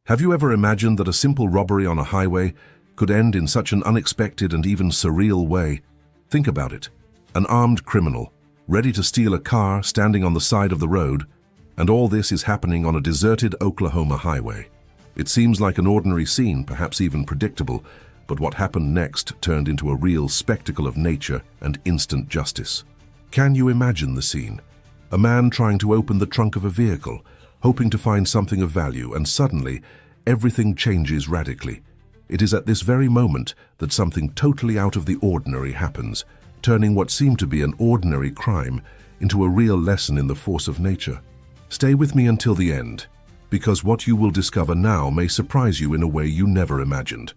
Have you ever imagined that a simple robbery on a highway could end in such an unexpected and even surreal way? Think about it. An armed criminal, ready to steal a car standing on the side of the road, and all this is happening on a deserted Oklahoma highway. It seems like an ordinary scene, perhaps even predictable, but what happened next turned into a real spectacle of nature and instant justice. Can you imagine the scene? A man trying to open the trunk of a vehicle, hoping to find something of value, and suddenly, everything changes radically. It is at this very moment that something totally out of the ordinary happens, turning what seemed to be an ordinary crime into a real lesson in the force of nature. Stay with me until the end, because what you will discover now may surprise you in a way you never imagined.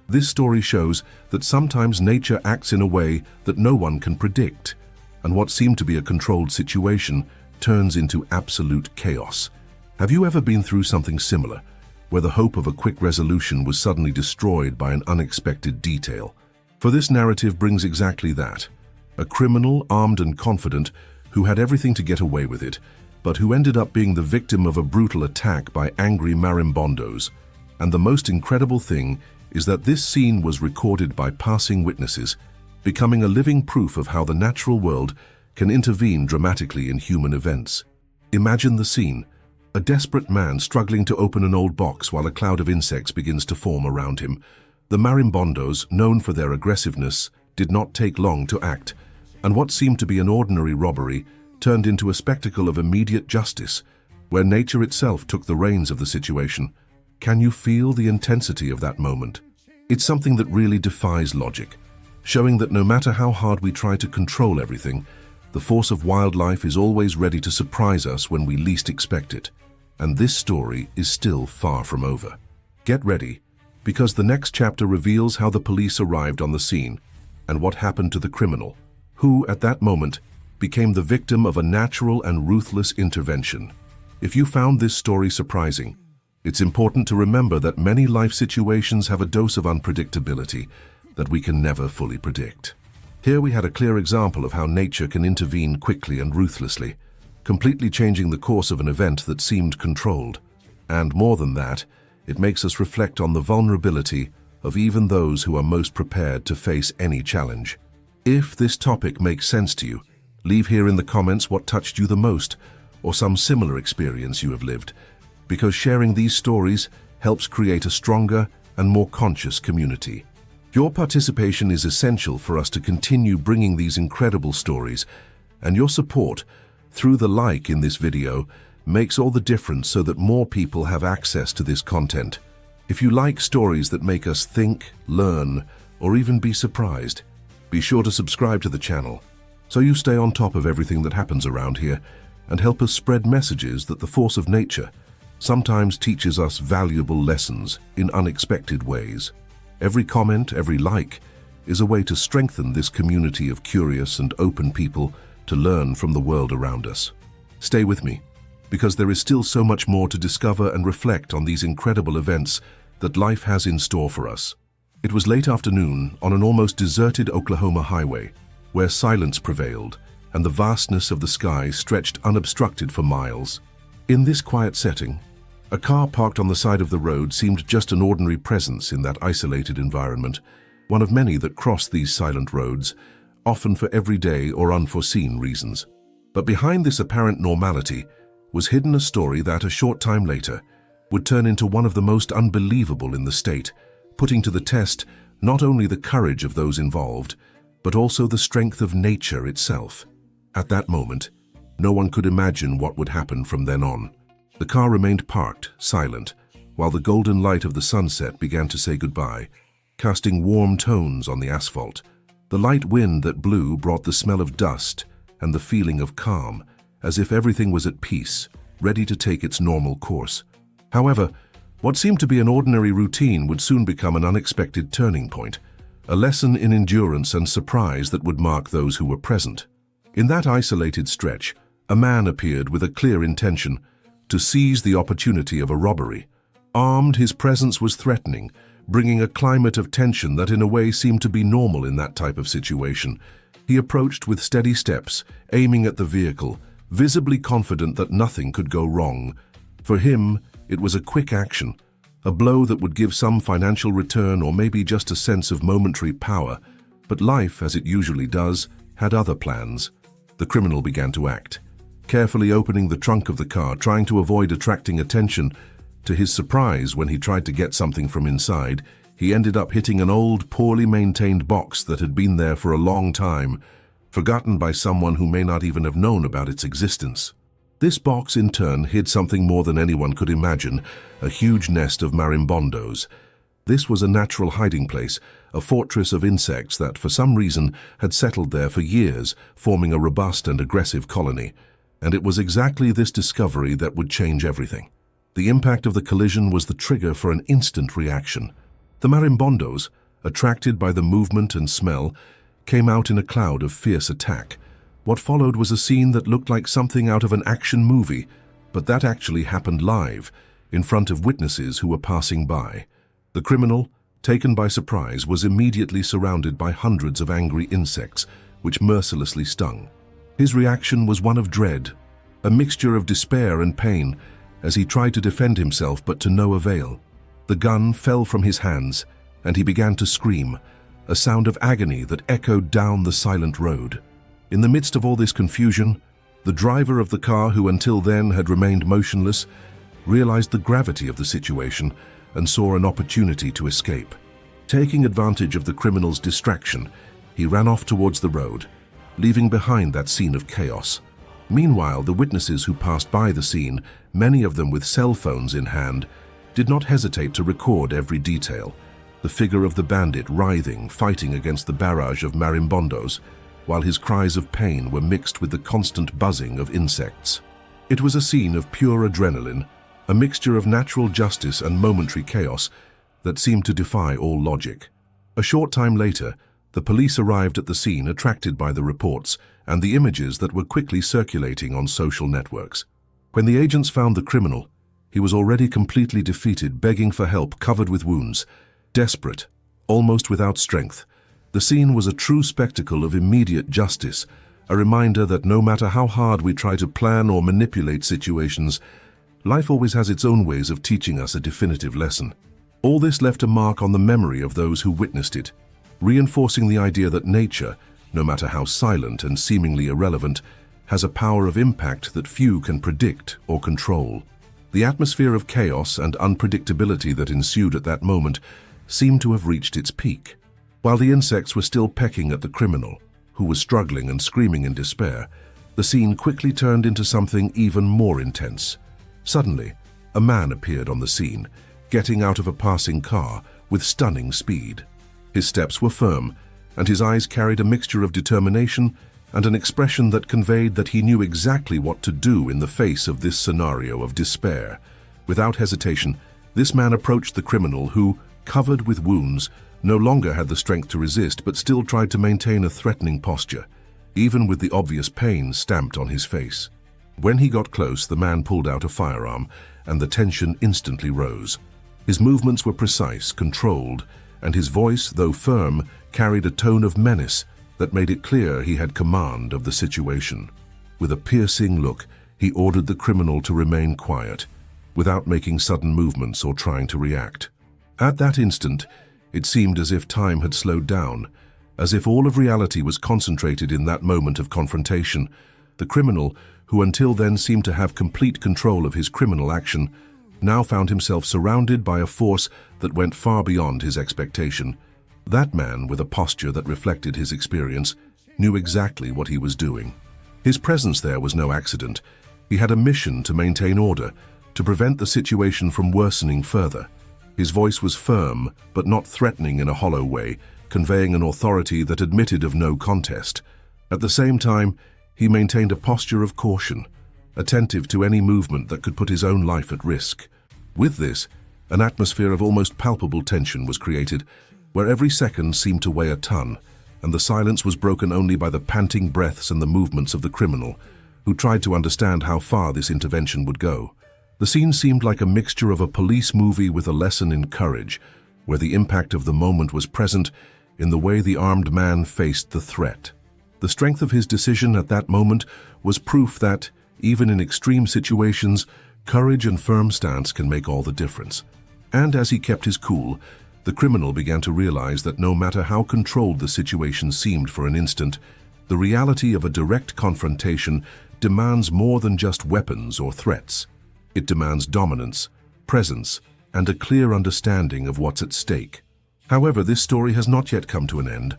This story shows that sometimes nature acts in a way that no one can predict, and what seemed to be a controlled situation turns into absolute chaos. Have you ever been through something similar, where the hope of a quick resolution was suddenly destroyed by an unexpected detail? For this narrative brings exactly that. A criminal, armed and confident, who had everything to get away with it, but who ended up being the victim of a brutal attack by angry marimbondos. And the most incredible thing is that this scene was recorded by passing witnesses, becoming a living proof of how the natural world can intervene dramatically in human events. Imagine the scene. A desperate man struggling to open an old box while a cloud of insects begins to form around him. The marimbondos, known for their aggressiveness, did not take long to act, and what seemed to be an ordinary robbery turned into a spectacle of immediate justice, where nature itself took the reins of the situation. Can you feel the intensity of that moment? It's something that really defies logic, showing that no matter how hard we try to control everything, the force of wildlife is always ready to surprise us when we least expect it. And this story is still far from over. Get ready, because the next chapter reveals how the police arrived on the scene and what happened to the criminal, who, at that moment, became the victim of a natural and ruthless intervention. If you found this story surprising, it's important to remember that many life situations have a dose of unpredictability that we can never fully predict. Here we had a clear example of how nature can intervene quickly and ruthlessly, completely changing the course of an event that seemed controlled. And more than that, it makes us reflect on the vulnerability of even those who are most prepared to face any challenge. If this topic makes sense to you, leave here in the comments what touched you the most, or some similar experience you have lived, because sharing these stories helps create a stronger and more conscious community. Your participation is essential for us to continue bringing these incredible stories, and your support through the like in this video makes all the difference so that more people have access to this content. If you like stories that make us think, learn, or even be surprised, be sure to subscribe to the channel so you stay on top of everything that happens around here and help us spread messages that the force of nature sometimes teaches us valuable lessons in unexpected ways. Every comment, every like, is a way to strengthen this community of curious and open people to learn from the world around us. Stay with me, because there is still so much more to discover and reflect on these incredible events that life has in store for us. It was late afternoon on an almost deserted Oklahoma highway, where silence prevailed and the vastness of the sky stretched unobstructed for miles. In this quiet setting, a car parked on the side of the road seemed just an ordinary presence in that isolated environment, one of many that cross these silent roads, often for everyday or unforeseen reasons. But behind this apparent normality was hidden a story that, a short time later, would turn into one of the most unbelievable in the state, putting to the test not only the courage of those involved, but also the strength of nature itself. At that moment, no one could imagine what would happen from then on. The car remained parked, silent, while the golden light of the sunset began to say goodbye, casting warm tones on the asphalt. The light wind that blew brought the smell of dust and the feeling of calm, as if everything was at peace, ready to take its normal course. However, what seemed to be an ordinary routine would soon become an unexpected turning point, a lesson in endurance and surprise that would mark those who were present. In that isolated stretch, a man appeared with a clear intention to seize the opportunity of a robbery. Armed, his presence was threatening, bringing a climate of tension that in a way seemed to be normal in that type of situation. He approached with steady steps, aiming at the vehicle, visibly confident that nothing could go wrong. For him, it was a quick action, A blow that would give some financial return or maybe just a sense of momentary power. But life, as it usually does, had other plans. The criminal began to act, carefully opening the trunk of the car, trying to avoid attracting attention. To his surprise, when he tried to get something from inside, he ended up hitting an old, poorly maintained box that had been there for a long time, forgotten by someone who may not even have known about its existence. This box, in turn, hid something more than anyone could imagine, a huge nest of marimbondos. This was a natural hiding place, a fortress of insects that, for some reason, had settled there for years, forming a robust and aggressive colony. And it was exactly this discovery that would change everything. The impact of the collision was the trigger for an instant reaction. The marimbondos, attracted by the movement and smell, came out in a cloud of fierce attack. What followed was a scene that looked like something out of an action movie, but that actually happened live, in front of witnesses who were passing by. The criminal, taken by surprise, was immediately surrounded by hundreds of angry insects, which mercilessly stung. His reaction was one of dread, a mixture of despair and pain, as he tried to defend himself but to no avail. The gun fell from his hands, and he began to scream, a sound of agony that echoed down the silent road. In the midst of all this confusion, the driver of the car, who until then had remained motionless, realized the gravity of the situation and saw an opportunity to escape. Taking advantage of the criminal's distraction, he ran off towards the road, leaving behind that scene of chaos. Meanwhile, the witnesses who passed by the scene, many of them with cell phones in hand, did not hesitate to record every detail. The figure of the bandit writhing, fighting against the barrage of marimbondos, while his cries of pain were mixed with the constant buzzing of insects. It was a scene of pure adrenaline, a mixture of natural justice and momentary chaos that seemed to defy all logic. A short time later, the police arrived at the scene, attracted by the reports and the images that were quickly circulating on social networks. When the agents found the criminal, he was already completely defeated, begging for help, covered with wounds. Desperate, almost without strength, the scene was a true spectacle of immediate justice, a reminder that no matter how hard we try to plan or manipulate situations, life always has its own ways of teaching us a definitive lesson. All this left a mark on the memory of those who witnessed it, reinforcing the idea that nature, no matter how silent and seemingly irrelevant, has a power of impact that few can predict or control. The atmosphere of chaos and unpredictability that ensued at that moment seemed to have reached its peak. While the insects were still pecking at the criminal, who was struggling and screaming in despair, the scene quickly turned into something even more intense. Suddenly, a man appeared on the scene, getting out of a passing car with stunning speed. His steps were firm, and his eyes carried a mixture of determination and an expression that conveyed that he knew exactly what to do in the face of this scenario of despair. Without hesitation, this man approached the criminal who, covered with wounds, no longer had the strength to resist but still tried to maintain a threatening posture, even with the obvious pain stamped on his face. When he got close, the man pulled out a firearm, and the tension instantly rose. His movements were precise, controlled, and his voice, though firm, carried a tone of menace that made it clear he had command of the situation. With a piercing look, he ordered the criminal to remain quiet, without making sudden movements or trying to react. At that instant, it seemed as if time had slowed down, as if all of reality was concentrated in that moment of confrontation. The criminal, who until then seemed to have complete control of his criminal action, now found himself surrounded by a force that went far beyond his expectation. That man, with a posture that reflected his experience, knew exactly what he was doing. His presence there was no accident. He had a mission to maintain order, to prevent the situation from worsening further. His voice was firm, but not threatening in a hollow way, conveying an authority that admitted of no contest. At the same time, he maintained a posture of caution, attentive to any movement that could put his own life at risk. With this, an atmosphere of almost palpable tension was created, where every second seemed to weigh a ton, and the silence was broken only by the panting breaths and the movements of the criminal, who tried to understand how far this intervention would go. The scene seemed like a mixture of a police movie with a lesson in courage, where the impact of the moment was present in the way the armed man faced the threat. The strength of his decision at that moment was proof that, even in extreme situations, courage and firm stance can make all the difference. And as he kept his cool, the criminal began to realize that no matter how controlled the situation seemed for an instant, the reality of a direct confrontation demands more than just weapons or threats. It demands dominance, presence, and a clear understanding of what's at stake. However, this story has not yet come to an end,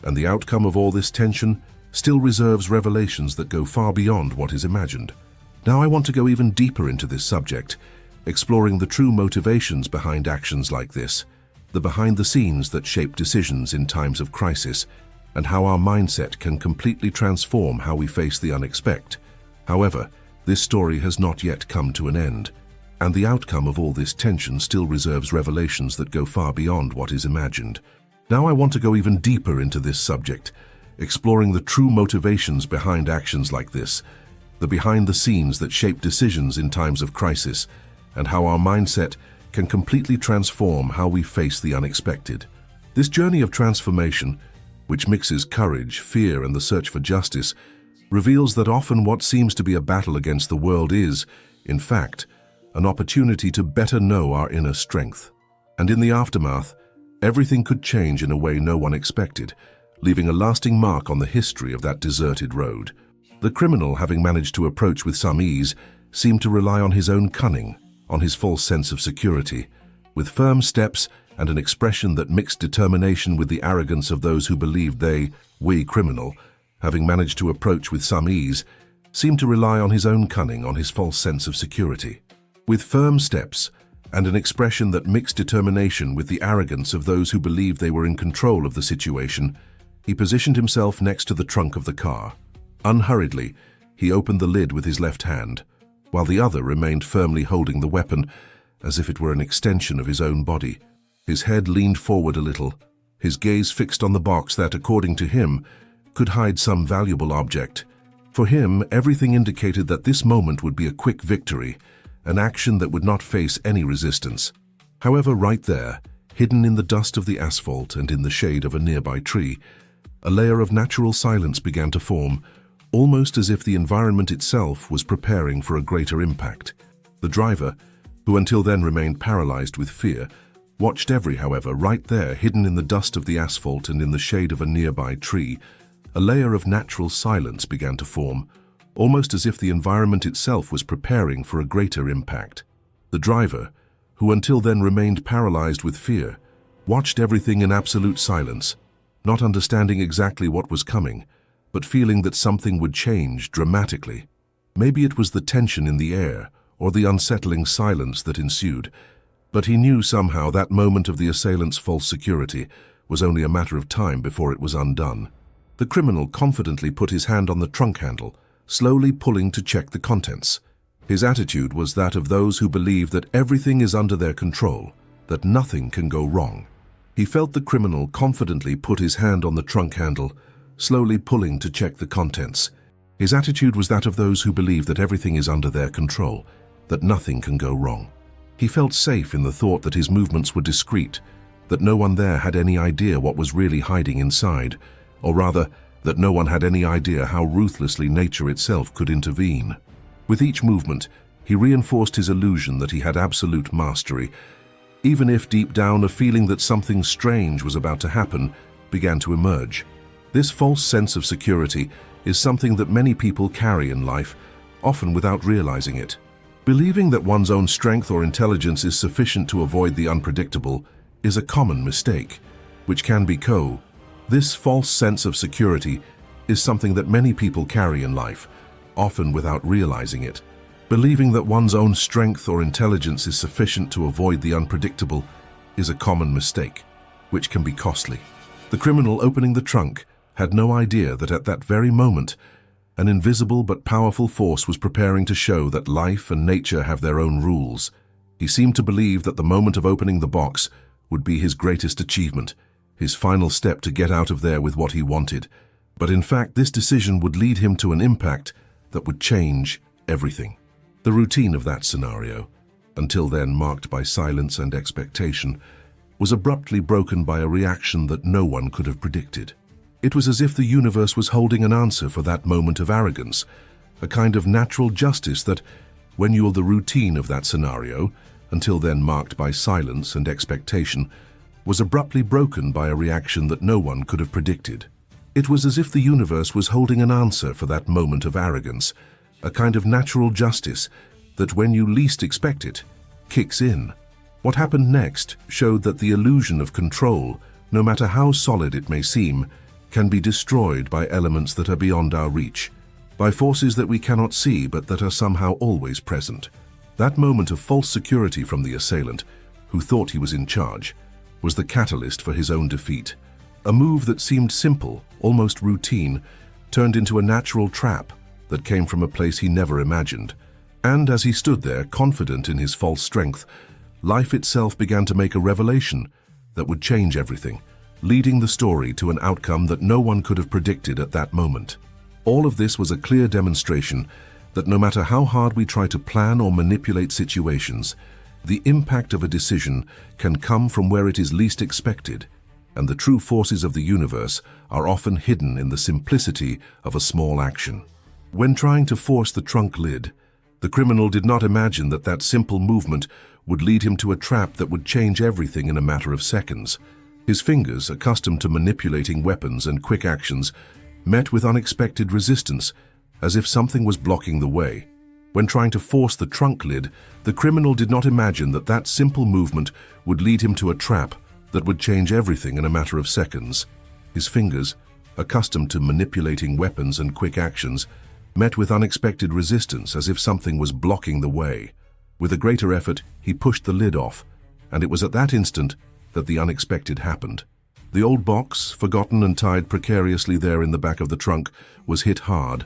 and the outcome of all this tension still reserves revelations that go far beyond what is imagined. Now I want to go even deeper into this subject, exploring the true motivations behind actions like this, the behind the scenes that shape decisions in times of crisis, and how our mindset can completely transform how we face the unexpected. However, this story has not yet come to an end, and the outcome of all this tension still reserves revelations that go far beyond what is imagined. Now I want to go even deeper into this subject, exploring the true motivations behind actions like this, the behind the scenes that shape decisions in times of crisis, and how our mindset can completely transform how we face the unexpected. This journey of transformation, which mixes courage, fear, and the search for justice, reveals that often what seems to be a battle against the world is, in fact, an opportunity to better know our inner strength. And in the aftermath, everything could change in a way no one expected, leaving a lasting mark on the history of that deserted road. The criminal, having managed to approach with some ease, seemed to rely on his own cunning, on his false sense of security, with firm steps and an expression that mixed determination with the arrogance of those who believed we criminal, having managed to approach with some ease, seemed to rely on his own cunning, on his false sense of security. With firm steps and an expression that mixed determination with the arrogance of those who believed they were in control of the situation, he positioned himself next to the trunk of the car. Unhurriedly, he opened the lid with his left hand, while the other remained firmly holding the weapon, as if it were an extension of his own body. His head leaned forward a little, his gaze fixed on the box that, according to him, could hide some valuable object. For him, everything indicated that this moment would be a quick victory, an action that would not face any resistance. However, right there, hidden in the dust of the asphalt and in the shade of a nearby tree, a layer of natural silence began to form, almost as if the environment itself was preparing for a greater impact. The driver, who until then remained paralyzed with fear, watched however, right there, hidden in the dust of the asphalt and in the shade of a nearby tree, a layer of natural silence began to form, almost as if the environment itself was preparing for a greater impact. The driver, who until then remained paralyzed with fear, watched everything in absolute silence, not understanding exactly what was coming, but feeling that something would change dramatically. Maybe it was the tension in the air or the unsettling silence that ensued, but he knew somehow that moment of the assailant's false security was only a matter of time before it was undone. The criminal confidently put his hand on the trunk handle, slowly pulling to check the contents. His attitude was that of those who believe that everything is under their control, that nothing can go wrong. He felt the criminal confidently put his hand on the trunk handle, slowly pulling to check the contents. His attitude was that of those who believe that everything is under their control, that nothing can go wrong. He felt safe in the thought that his movements were discreet, that no one there had any idea what was really hiding inside, or rather, that no one had any idea how ruthlessly nature itself could intervene. With each movement, he reinforced his illusion that he had absolute mastery, even if deep down a feeling that something strange was about to happen began to emerge. This false sense of security is something that many people carry in life, often without realizing it. Believing that one's own strength or intelligence is sufficient to avoid the unpredictable is a common mistake, which can be This false sense of security is something that many people carry in life, often without realizing it. Believing that one's own strength or intelligence is sufficient to avoid the unpredictable is a common mistake, which can be costly. The criminal opening the trunk had no idea that at that very moment, an invisible but powerful force was preparing to show that life and nature have their own rules. He seemed to believe that the moment of opening the box would be his greatest achievement, his final step to get out of there with what he wanted. But in fact, this decision would lead him to an impact that would change everything. The routine of that scenario, until then marked by silence and expectation, was abruptly broken by a reaction that no one could have predicted. It was as if the universe was holding an answer for that moment of arrogance, a kind of natural justice that, when you're the routine of that scenario, until then marked by silence and expectation, was abruptly broken by a reaction that no one could have predicted. It was as if the universe was holding an answer for that moment of arrogance, a kind of natural justice that, when you least expect it, kicks in. What happened next showed that the illusion of control, no matter how solid it may seem, can be destroyed by elements that are beyond our reach, by forces that we cannot see but that are somehow always present. That moment of false security from the assailant, who thought he was in charge, was the catalyst for his own defeat. A move that seemed simple, almost routine, turned into a natural trap that came from a place he never imagined. And as he stood there, confident in his false strength, life itself began to make a revelation that would change everything, leading the story to an outcome that no one could have predicted at that moment. All of this was a clear demonstration that no matter how hard we try to plan or manipulate situations, the impact of a decision can come from where it is least expected, and the true forces of the universe are often hidden in the simplicity of a small action. When trying to force the trunk lid, the criminal did not imagine that that simple movement would lead him to a trap that would change everything in a matter of seconds. His fingers, accustomed to manipulating weapons and quick actions, met with unexpected resistance, as if something was blocking the way. When trying to force the trunk lid, the criminal did not imagine that that simple movement would lead him to a trap that would change everything in a matter of seconds. His fingers, accustomed to manipulating weapons and quick actions, met with unexpected resistance, as if something was blocking the way. With a greater effort, he pushed the lid off, and it was at that instant that the unexpected happened. The old box, forgotten and tied precariously there in the back of the trunk, was hit hard,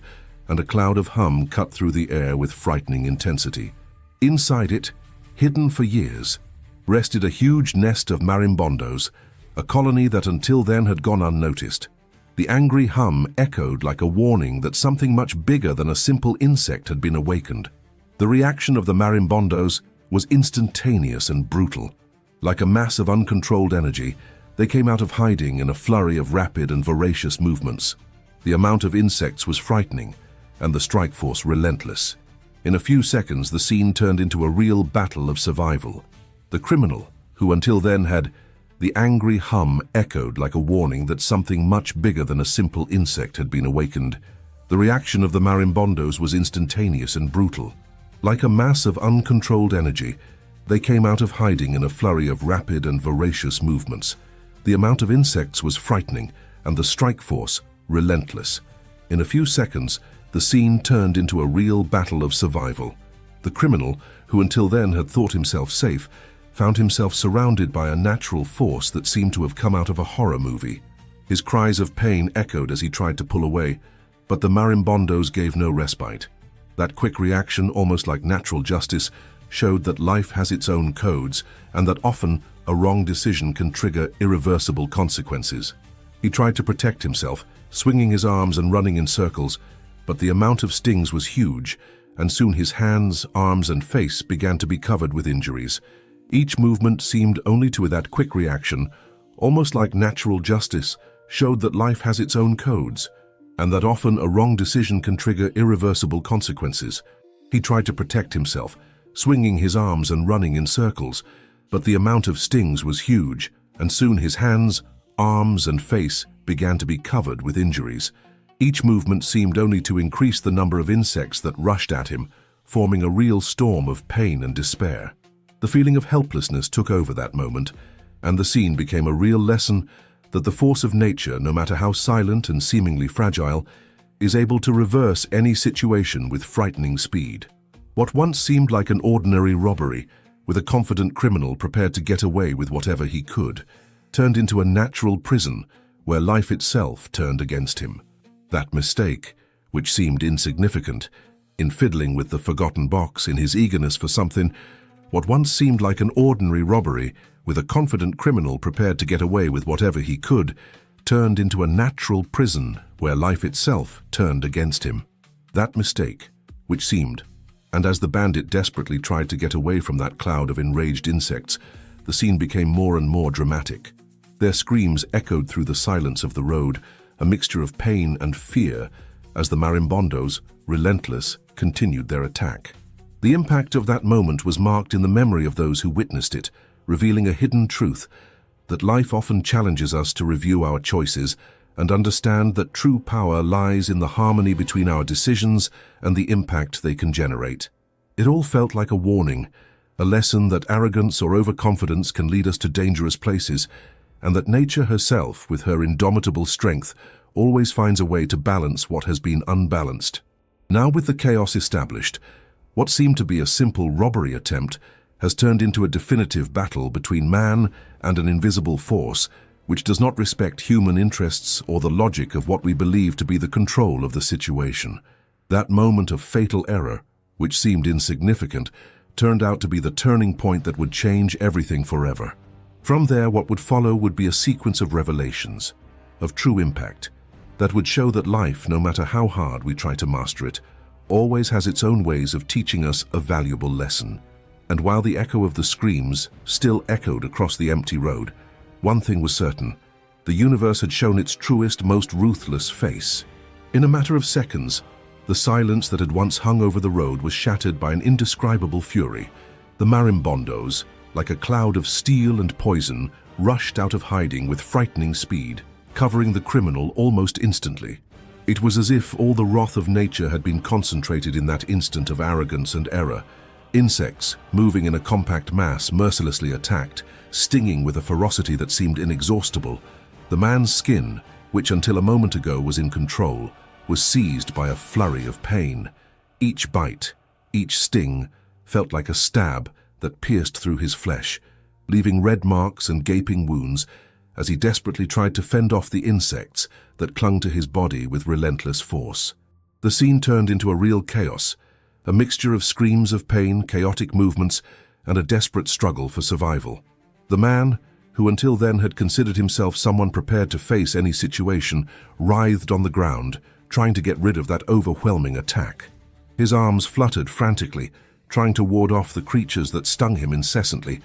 and a cloud of hum cut through the air with frightening intensity. Inside it, hidden for years, rested a huge nest of marimbondos, a colony that until then had gone unnoticed. The angry hum echoed like a warning that something much bigger than a simple insect had been awakened. The reaction of the marimbondos was instantaneous and brutal. Like a mass of uncontrolled energy, they came out of hiding in a flurry of rapid and voracious movements. The amount of insects was frightening, and the strike force relentless. In a few seconds, the scene turned into a real battle of survival. The criminal, who until then had the angry hum echoed like a warning that something much bigger than a simple insect had been awakened. The reaction of the marimbondos was instantaneous and brutal. Like a mass of uncontrolled energy, they came out of hiding in a flurry of rapid and voracious movements. The amount of insects was frightening, and the strike force relentless. In a few seconds, the scene turned into a real battle of survival. The criminal, who until then had thought himself safe, found himself surrounded by a natural force that seemed to have come out of a horror movie. His cries of pain echoed as he tried to pull away, but the marimbondos gave no respite. That quick reaction, almost like natural justice, showed that life has its own codes and that often a wrong decision can trigger irreversible consequences. He tried to protect himself, swinging his arms and running in circles, but the amount of stings was huge, and soon his hands, arms, and face began to be covered with injuries. Each movement seemed only to that quick reaction, almost like natural justice, showed that life has its own codes, and that often a wrong decision can trigger irreversible consequences. He tried to protect himself, swinging his arms and running in circles, but the amount of stings was huge, and soon his hands, arms, and face began to be covered with injuries. Each movement seemed only to increase the number of insects that rushed at him, forming a real storm of pain and despair. The feeling of helplessness took over that moment, and the scene became a real lesson that the force of nature, no matter how silent and seemingly fragile, is able to reverse any situation with frightening speed. What once seemed like an ordinary robbery, with a confident criminal prepared to get away with whatever he could, turned into a natural prison where life itself turned against him. That mistake, which seemed insignificant, in fiddling with the forgotten box in his eagerness for something, what once seemed like an ordinary robbery, with a confident criminal prepared to get away with whatever he could, turned into a natural prison where life itself turned against him. That mistake, which seemed, and as the bandit desperately tried to get away from that cloud of enraged insects, the scene became more and more dramatic. Their screams echoed through the silence of the road, a mixture of pain and fear, as the marimbondos, relentless, continued their attack. The impact of that moment was marked in the memory of those who witnessed it, revealing a hidden truth that life often challenges us to review our choices and understand that true power lies in the harmony between our decisions and the impact they can generate. It all felt like a warning, a lesson that arrogance or overconfidence can lead us to dangerous places, and that nature herself, with her indomitable strength, always finds a way to balance what has been unbalanced. Now, with the chaos established, what seemed to be a simple robbery attempt has turned into a definitive battle between man and an invisible force which does not respect human interests or the logic of what we believe to be the control of the situation. That moment of fatal error, which seemed insignificant, turned out to be the turning point that would change everything forever. From there, what would follow would be a sequence of revelations, of true impact, that would show that life, no matter how hard we try to master it, always has its own ways of teaching us a valuable lesson. And while the echo of the screams still echoed across the empty road, one thing was certain: the universe had shown its truest, most ruthless face. In a matter of seconds, the silence that had once hung over the road was shattered by an indescribable fury. The marimbondos, like a cloud of steel and poison, rushed out of hiding with frightening speed, covering the criminal almost instantly. It was as if all the wrath of nature had been concentrated in that instant of arrogance and error. Insects, moving in a compact mass, mercilessly attacked, stinging with a ferocity that seemed inexhaustible. The man's skin, which until a moment ago was in control, was seized by a flurry of pain. Each bite, each sting, felt like a stab that pierced through his flesh, leaving red marks and gaping wounds as he desperately tried to fend off the insects that clung to his body with relentless force. The scene turned into a real chaos, a mixture of screams of pain, chaotic movements, and a desperate struggle for survival. The man, who until then had considered himself someone prepared to face any situation, writhed on the ground, trying to get rid of that overwhelming attack. His arms fluttered frantically, trying to ward off the creatures that stung him incessantly,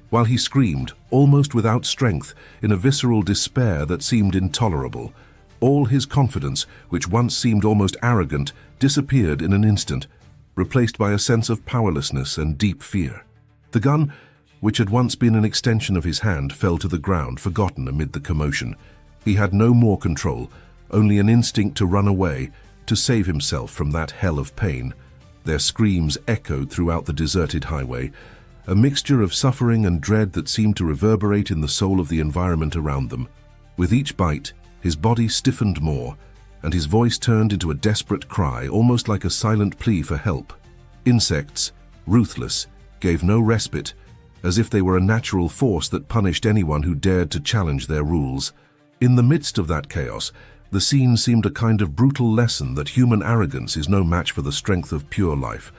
while he screamed, almost without strength, in a visceral despair that seemed intolerable. All his confidence, which once seemed almost arrogant, disappeared in an instant, replaced by a sense of powerlessness and deep fear. The gun, which had once been an extension of his hand, fell to the ground, forgotten amid the commotion. He had no more control, only an instinct to run away, to save himself from that hell of pain. Their screams echoed throughout the deserted highway, a mixture of suffering and dread that seemed to reverberate in the soul of the environment around them. With each bite, his body stiffened more, and his voice turned into a desperate cry, almost like a silent plea for help. Insects, ruthless, gave no respite, as if they were a natural force that punished anyone who dared to challenge their rules. In the midst of that chaos, the scene seemed a kind of brutal lesson that human arrogance is no match for the strength of pure life,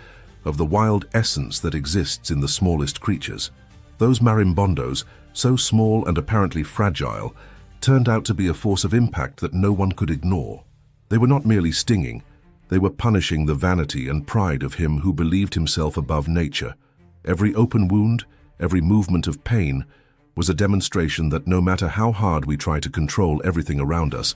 of the wild essence that exists in the smallest creatures. Those marimbondos, so small and apparently fragile, turned out to be a force of impact that no one could ignore. They were not merely stinging, they were punishing the vanity and pride of him who believed himself above nature. Every open wound, every movement of pain, was a demonstration that no matter how hard we try to control everything around us,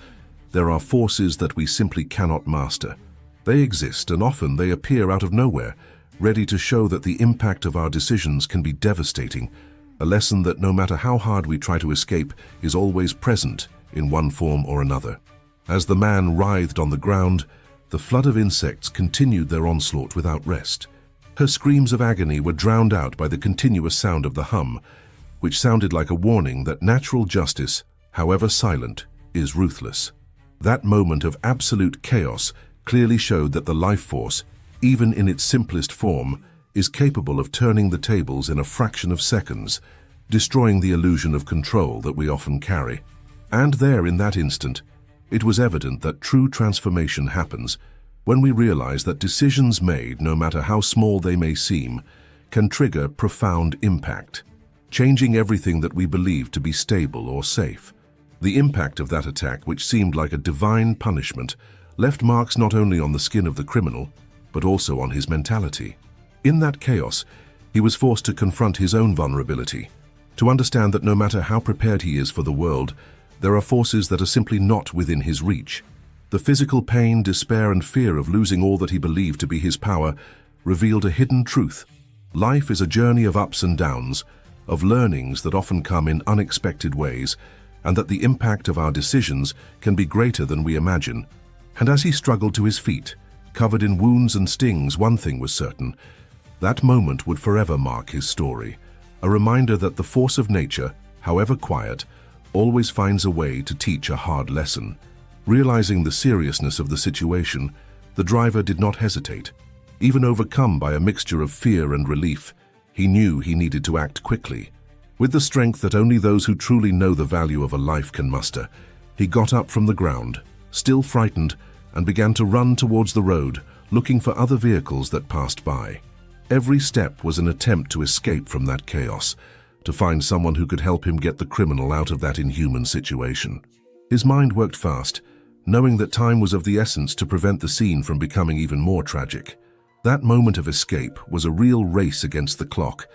there are forces that we simply cannot master. They exist, and often they appear out of nowhere, ready to show that the impact of our decisions can be devastating, a lesson that no matter how hard we try to escape is always present in one form or another. As the man writhed on the ground, the flood of insects continued their onslaught without rest. Her screams of agony were drowned out by the continuous sound of the hum, which sounded like a warning that natural justice, however silent, is ruthless. That moment of absolute chaos clearly showed that the life force, even in its simplest form, is capable of turning the tables in a fraction of seconds, destroying the illusion of control that we often carry. And there, in that instant, it was evident that true transformation happens when we realize that decisions made, no matter how small they may seem, can trigger profound impact, changing everything that we believe to be stable or safe. The impact of that attack, which seemed like a divine punishment, left marks not only on the skin of the criminal, but also on his mentality. In that chaos, he was forced to confront his own vulnerability, to understand that no matter how prepared he is for the world, there are forces that are simply not within his reach. The physical pain, despair, and fear of losing all that he believed to be his power revealed a hidden truth. Life is a journey of ups and downs, of learnings that often come in unexpected ways, and that the impact of our decisions can be greater than we imagine. And as he struggled to his feet, covered in wounds and stings, one thing was certain: that moment would forever mark his story, a reminder that the force of nature, however quiet, always finds a way to teach a hard lesson. Realizing the seriousness of the situation, the driver did not hesitate. Even overcome by a mixture of fear and relief, he knew he needed to act quickly. With the strength that only those who truly know the value of a life can muster, he got up from the ground, still frightened, and began to run towards the road, looking for other vehicles that passed by. Every step was an attempt to escape from that chaos, to find someone who could help him get the criminal out of that inhuman situation. His mind worked fast, knowing that time was of the essence to prevent the scene from becoming even more tragic. That moment of escape was a real race against the clock,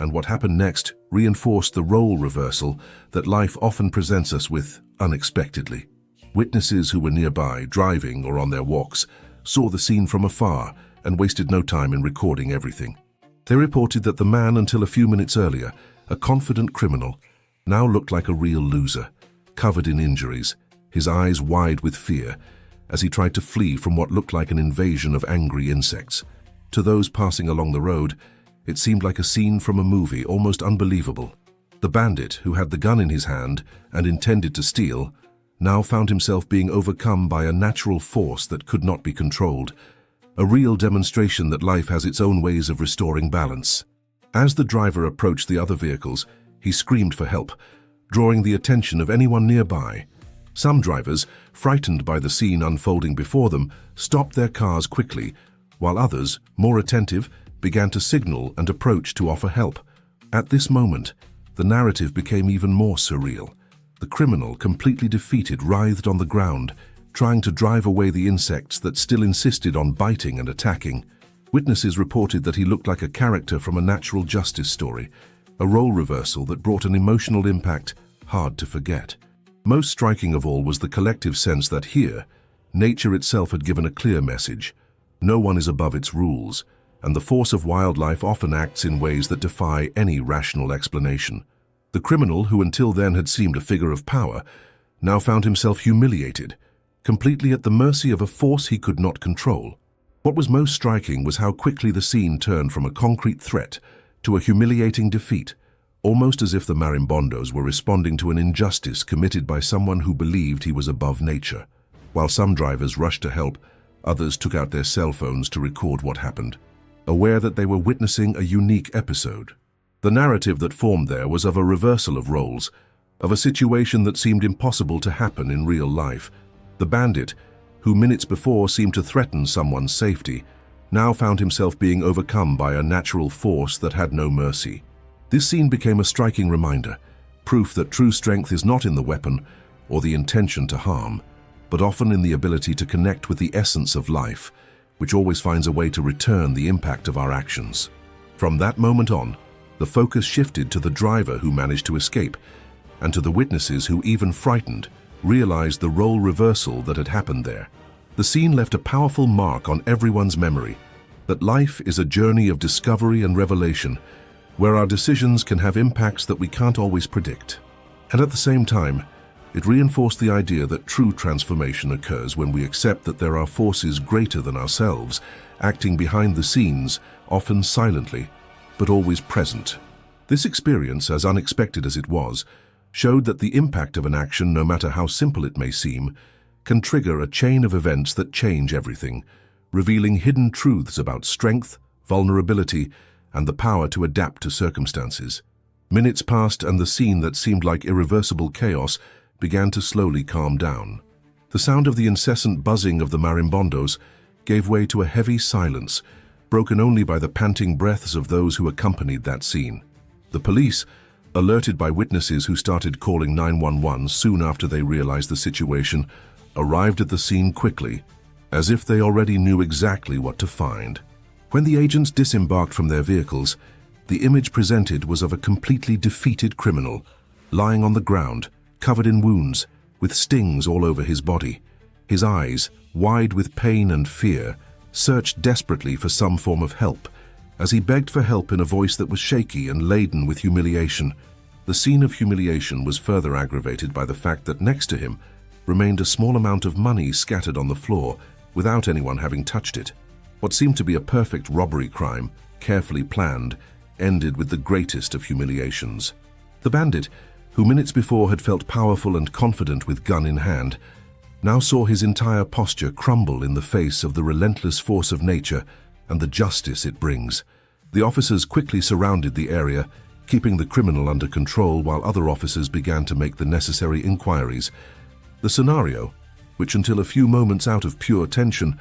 and what happened next reinforced the role reversal that life often presents us with unexpectedly. Witnesses who were nearby, driving or on their walks, saw the scene from afar and wasted no time in recording everything. They reported that the man, until a few minutes earlier, a confident criminal, now looked like a real loser, covered in injuries, his eyes wide with fear, as he tried to flee from what looked like an invasion of angry insects. To those passing along the road, it seemed like a scene from a movie, almost unbelievable. The bandit, who had the gun in his hand and intended to steal, now found himself being overcome by a natural force that could not be controlled, a real demonstration that life has its own ways of restoring balance. As the driver approached the other vehicles, he screamed for help, drawing the attention of anyone nearby. Some drivers, frightened by the scene unfolding before them, stopped their cars quickly, while others, more attentive, began to signal and approach to offer help. At this moment, the narrative became even more surreal. The criminal, completely defeated, writhed on the ground, trying to drive away the insects that still insisted on biting and attacking. Witnesses reported that he looked like a character from a natural justice story, a role reversal that brought an emotional impact hard to forget. Most striking of all was the collective sense that here, nature itself had given a clear message. No one is above its rules, and the force of wildlife often acts in ways that defy any rational explanation. The criminal, who until then had seemed a figure of power, now found himself humiliated, completely at the mercy of a force he could not control. What was most striking was how quickly the scene turned from a concrete threat to a humiliating defeat, almost as if the marimbondos were responding to an injustice committed by someone who believed he was above nature. While some drivers rushed to help, others took out their cell phones to record what happened, aware that they were witnessing a unique episode. The narrative that formed there was of a reversal of roles, of a situation that seemed impossible to happen in real life. The bandit, who minutes before seemed to threaten someone's safety, now found himself being overcome by a natural force that had no mercy. This scene became a striking reminder, proof that true strength is not in the weapon or the intention to harm, but often in the ability to connect with the essence of life, which always finds a way to return the impact of our actions. From that moment on, the focus shifted to the driver who managed to escape, and to the witnesses who, even frightened, realized the role reversal that had happened there. The scene left a powerful mark on everyone's memory, that life is a journey of discovery and revelation, where our decisions can have impacts that we can't always predict. And at the same time, it reinforced the idea that true transformation occurs when we accept that there are forces greater than ourselves, acting behind the scenes, often silently, but always present. This experience, as unexpected as it was, showed that the impact of an action, no matter how simple it may seem, can trigger a chain of events that change everything, revealing hidden truths about strength, vulnerability, and the power to adapt to circumstances. Minutes passed, and the scene that seemed like irreversible chaos began to slowly calm down. The sound of the incessant buzzing of the marimbondos gave way to a heavy silence, broken only by the panting breaths of those who accompanied that scene. The police, alerted by witnesses who started calling 911 soon after they realized the situation, arrived at the scene quickly, as if they already knew exactly what to find. When the agents disembarked from their vehicles, the image presented was of a completely defeated criminal, lying on the ground, covered in wounds, with stings all over his body. His eyes, wide with pain and fear, searched desperately for some form of help, as he begged for help in a voice that was shaky and laden with humiliation. The scene of humiliation was further aggravated by the fact that next to him remained a small amount of money scattered on the floor without anyone having touched it. What seemed to be a perfect robbery crime, carefully planned, ended with the greatest of humiliations. The bandit, who minutes before had felt powerful and confident with gun in hand, now saw his entire posture crumble in the face of the relentless force of nature and the justice it brings. The officers quickly surrounded the area, keeping the criminal under control while other officers began to make the necessary inquiries. The scenario, which until a few moments out of pure tension,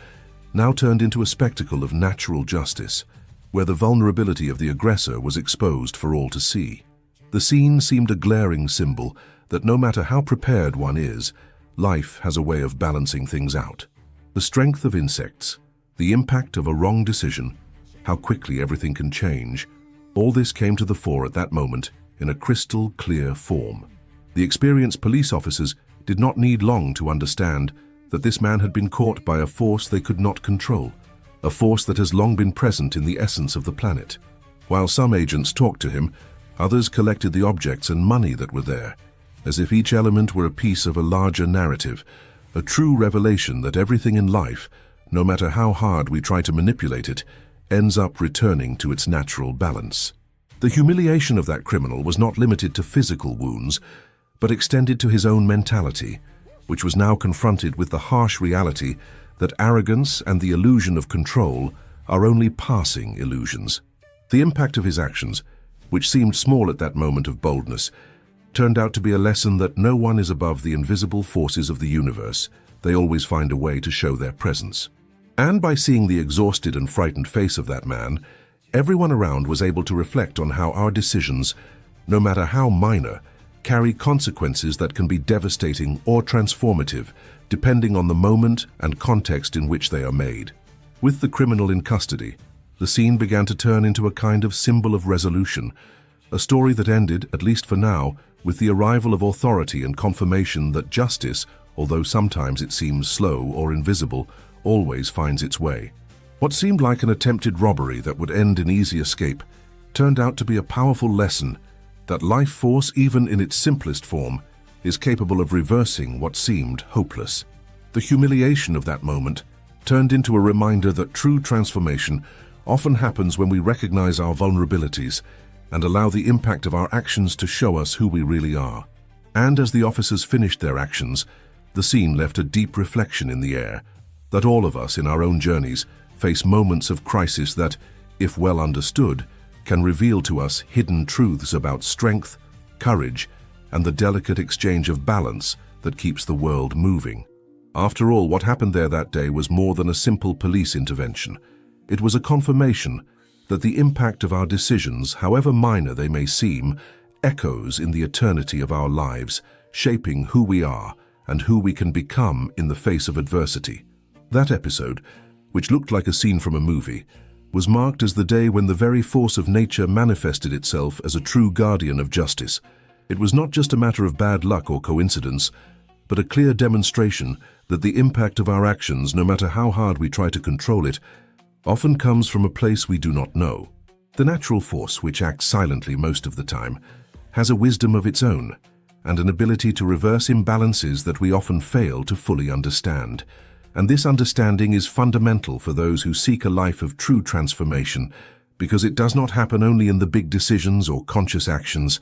now turned into a spectacle of natural justice, where the vulnerability of the aggressor was exposed for all to see. The scene seemed a glaring symbol that no matter how prepared one is, life has a way of balancing things out. The strength of insects, the impact of a wrong decision, how quickly everything can change, all this came to the fore at that moment in a crystal clear form. The experienced police officers did not need long to understand that this man had been caught by a force they could not control, a force that has long been present in the essence of the planet. While some agents talked to him, others collected the objects and money that were there, as if each element were a piece of a larger narrative, a true revelation that everything in life, no matter how hard we try to manipulate it, ends up returning to its natural balance. The humiliation of that criminal was not limited to physical wounds, but extended to his own mentality, which was now confronted with the harsh reality that arrogance and the illusion of control are only passing illusions. The impact of his actions, which seemed small at that moment of boldness, turned out to be a lesson that no one is above the invisible forces of the universe. They always find a way to show their presence. And by seeing the exhausted and frightened face of that man, everyone around was able to reflect on how our decisions, no matter how minor, carry consequences that can be devastating or transformative, depending on the moment and context in which they are made. With the criminal in custody, the scene began to turn into a kind of symbol of resolution, a story that ended, at least for now, with the arrival of authority and confirmation that justice, although sometimes it seems slow or invisible, always finds its way. What seemed like an attempted robbery that would end in easy escape turned out to be a powerful lesson that life force, even in its simplest form, is capable of reversing what seemed hopeless. The humiliation of that moment turned into a reminder that true transformation often happens when we recognize our vulnerabilities and allow the impact of our actions to show us who we really are. And as the officers finished their actions, the scene left a deep reflection in the air, that all of us in our own journeys face moments of crisis that, if well understood, can reveal to us hidden truths about strength, courage, and the delicate exchange of balance that keeps the world moving. After all, what happened there that day was more than a simple police intervention. It was a confirmation that the impact of our decisions, however minor they may seem, echoes in the eternity of our lives, shaping who we are and who we can become in the face of adversity. That episode, which looked like a scene from a movie, was marked as the day when the very force of nature manifested itself as a true guardian of justice. It was not just a matter of bad luck or coincidence, but a clear demonstration that the impact of our actions, no matter how hard we try to control it, often comes from a place we do not know. The natural force, which acts silently most of the time, has a wisdom of its own and an ability to reverse imbalances that we often fail to fully understand. And this understanding is fundamental for those who seek a life of true transformation, because it does not happen only in the big decisions or conscious actions,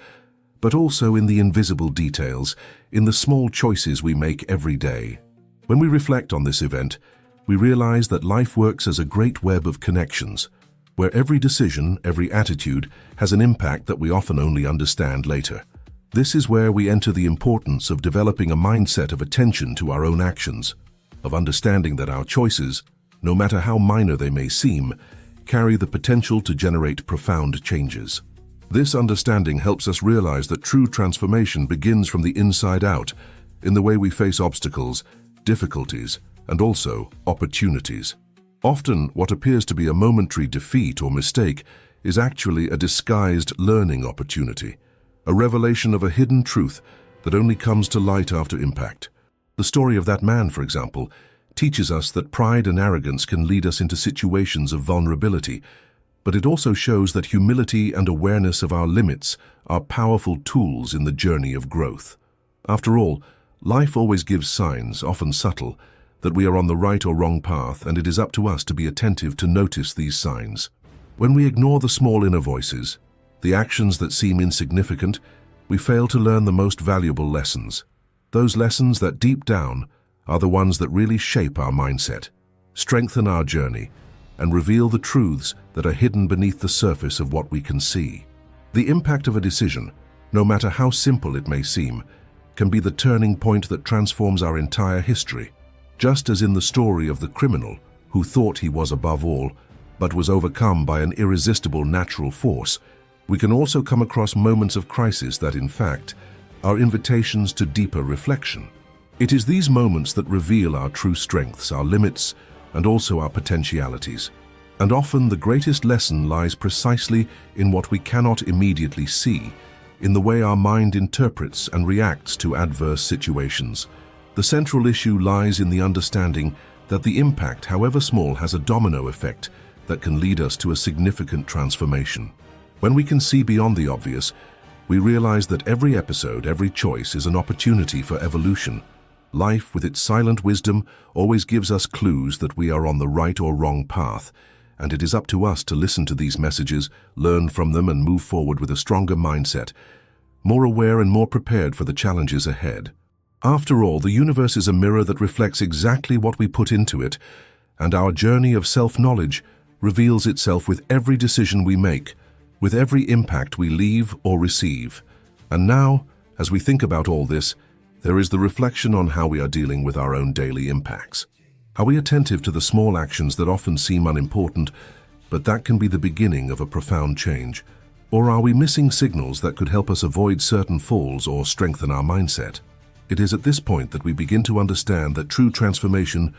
but also in the invisible details, in the small choices we make every day. When we reflect on this event, we realize that life works as a great web of connections, where every decision, every attitude has an impact that we often only understand later. This is where we enter the importance of developing a mindset of attention to our own actions, of understanding that our choices, no matter how minor they may seem, carry the potential to generate profound changes. This understanding helps us realize that true transformation begins from the inside out, in the way we face obstacles, difficulties, and also opportunities. Often, what appears to be a momentary defeat or mistake is actually a disguised learning opportunity, a revelation of a hidden truth that only comes to light after impact. The story of that man, for example, teaches us that pride and arrogance can lead us into situations of vulnerability, but it also shows that humility and awareness of our limits are powerful tools in the journey of growth. After all, life always gives signs, often subtle, that we are on the right or wrong path, and it is up to us to be attentive to notice these signs. When we ignore the small inner voices, the actions that seem insignificant, we fail to learn the most valuable lessons. Those lessons that deep down are the ones that really shape our mindset, strengthen our journey, and reveal the truths that are hidden beneath the surface of what we can see. The impact of a decision, no matter how simple it may seem, can be the turning point that transforms our entire history. Just as in the story of the criminal who thought he was above all, but was overcome by an irresistible natural force, we can also come across moments of crisis that, in fact, are invitations to deeper reflection. It is these moments that reveal our true strengths, our limits, and also our potentialities. And often the greatest lesson lies precisely in what we cannot immediately see, in the way our mind interprets and reacts to adverse situations. The central issue lies in the understanding that the impact, however small, has a domino effect that can lead us to a significant transformation. When we can see beyond the obvious, we realize that every episode, every choice is an opportunity for evolution. Life, with its silent wisdom, always gives us clues that we are on the right or wrong path, and it is up to us to listen to these messages, learn from them, and move forward with a stronger mindset, more aware and more prepared for the challenges ahead. After all, the universe is a mirror that reflects exactly what we put into it, and our journey of self-knowledge reveals itself with every decision we make, with every impact we leave or receive. And now, as we think about all this, there is the reflection on how we are dealing with our own daily impacts. Are we attentive to the small actions that often seem unimportant, but that can be the beginning of a profound change? Or are we missing signals that could help us avoid certain falls or strengthen our mindset? It is at this point that we begin to understand that true transformation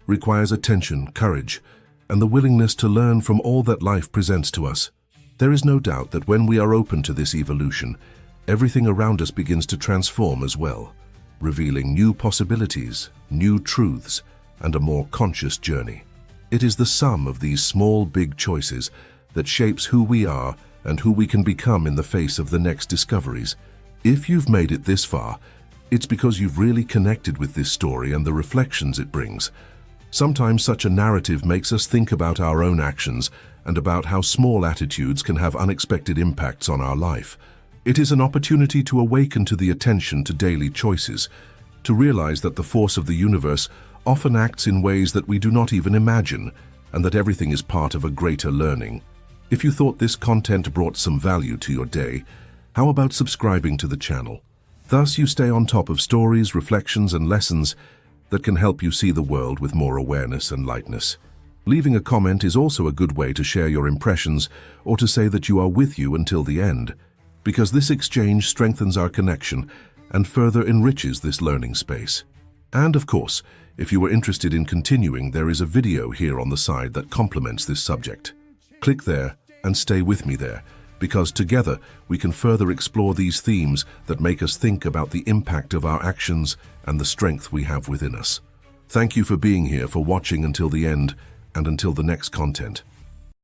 requires attention, courage, and the willingness to learn from all that life presents to us. There is no doubt that when we are open to this evolution, everything around us begins to transform as well, revealing new possibilities, new truths, and a more conscious journey. It is the sum of these small, big choices that shapes who we are and who we can become in the face of the next discoveries. If you've made it this far, it's because you've really connected with this story and the reflections it brings. Sometimes such a narrative makes us think about our own actions and about how small attitudes can have unexpected impacts on our life. It is an opportunity to awaken to the attention to daily choices, to realize that the force of the universe often acts in ways that we do not even imagine, and that everything is part of a greater learning. If you thought this content brought some value to your day, how about subscribing to the channel? Thus you stay on top of stories, reflections, and lessons that can help you see the world with more awareness and lightness. Leaving a comment is also a good way to share your impressions or to say that you are with you until the end, because this exchange strengthens our connection and further enriches this learning space. And of course, if you are interested in continuing, there is a video here on the side that complements this subject. Click there and stay with me there, because together we can further explore these themes that make us think about the impact of our actions and the strength we have within us. Thank you for being here, for watching until the end, and until the next content.